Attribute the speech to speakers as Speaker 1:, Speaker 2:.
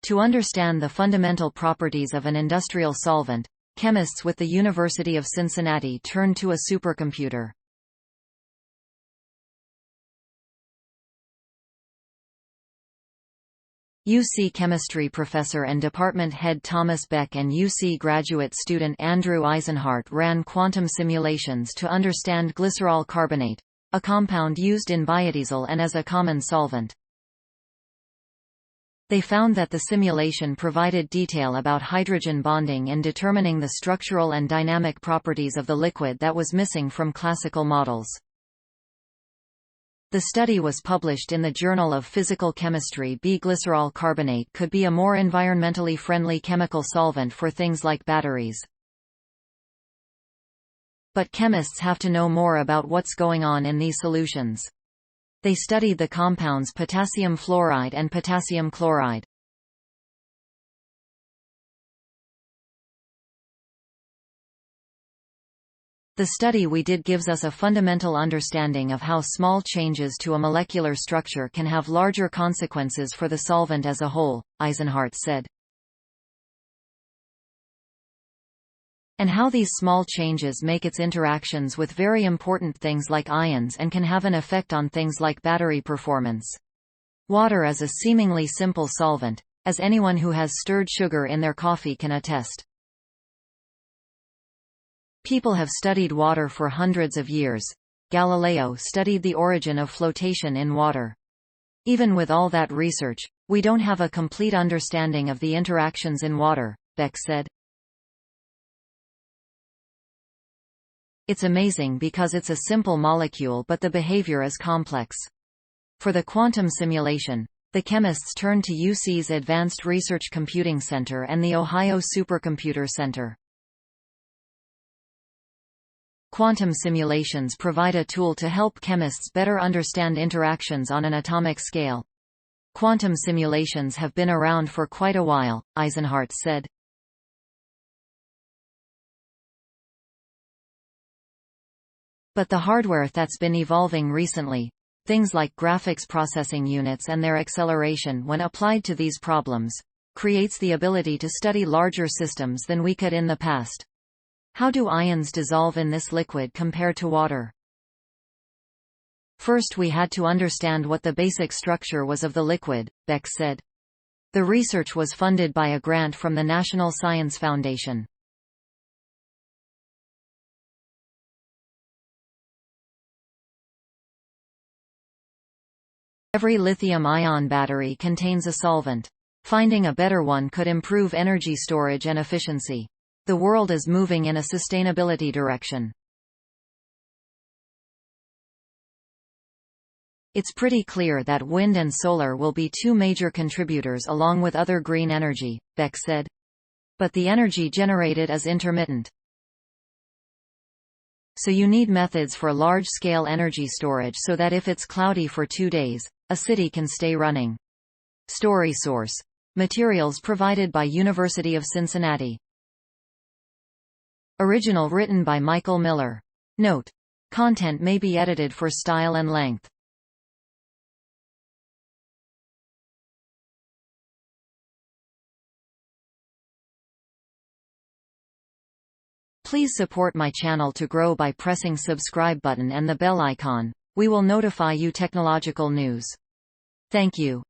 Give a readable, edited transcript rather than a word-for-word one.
Speaker 1: To understand the fundamental properties of an industrial solvent, chemists with the University of Cincinnati turned to a supercomputer. UC chemistry professor and department head Thomas Beck and UC graduate student Andrew Eisenhart ran quantum simulations to understand glycerol carbonate, a compound used in biodiesel and as a common solvent. They found that the simulation provided detail about hydrogen bonding and determining the structural and dynamic properties of the liquid that was missing from classical models. The study was published in the Journal of Physical Chemistry. Glycerol carbonate could be a more environmentally friendly chemical solvent for things like batteries. But chemists have to know more about what's going on in these solutions. They studied the compounds potassium fluoride and potassium chloride. The study we did gives us a fundamental understanding of how small changes to a molecular structure can have larger consequences for the solvent as a whole, Eisenhart said. And how these small changes make its interactions with very important things like ions and can have an effect on things like battery performance. Water is a seemingly simple solvent, as anyone who has stirred sugar in their coffee can attest. People have studied water for hundreds of years. Galileo studied the origin of flotation in water. Even with all that research, we don't have a complete understanding of the interactions in water, Beck said. It's amazing because it's a simple molecule but the behavior is complex. For the quantum simulation, the chemists turned to UC's Advanced Research Computing Center and the Ohio Supercomputer Center. Quantum simulations provide a tool to help chemists better understand interactions on an atomic scale. Quantum simulations have been around for quite a while, Eisenhart said. But the hardware that's been evolving recently, things like graphics processing units and their acceleration when applied to these problems, creates the ability to study larger systems than we could in the past. How do ions dissolve in this liquid compared to water? First we had to understand what the basic structure was of the liquid, Beck said. The research was funded by a grant from the National Science Foundation. Every lithium-ion battery contains a solvent. Finding a better one could improve energy storage and efficiency. The world is moving in a sustainability direction. It's pretty clear that wind and solar will be two major contributors along with other green energy, Beck said. But the energy generated is intermittent. So you need methods for large-scale energy storage so that if it's cloudy for 2 days, a city can stay running. Story source. Materials provided by University of Cincinnati. Original written by Michael Miller. Note: content may be edited for style and length. Please support my channel to grow by pressing subscribe button and the bell icon. We will notify you technological news. Thank you.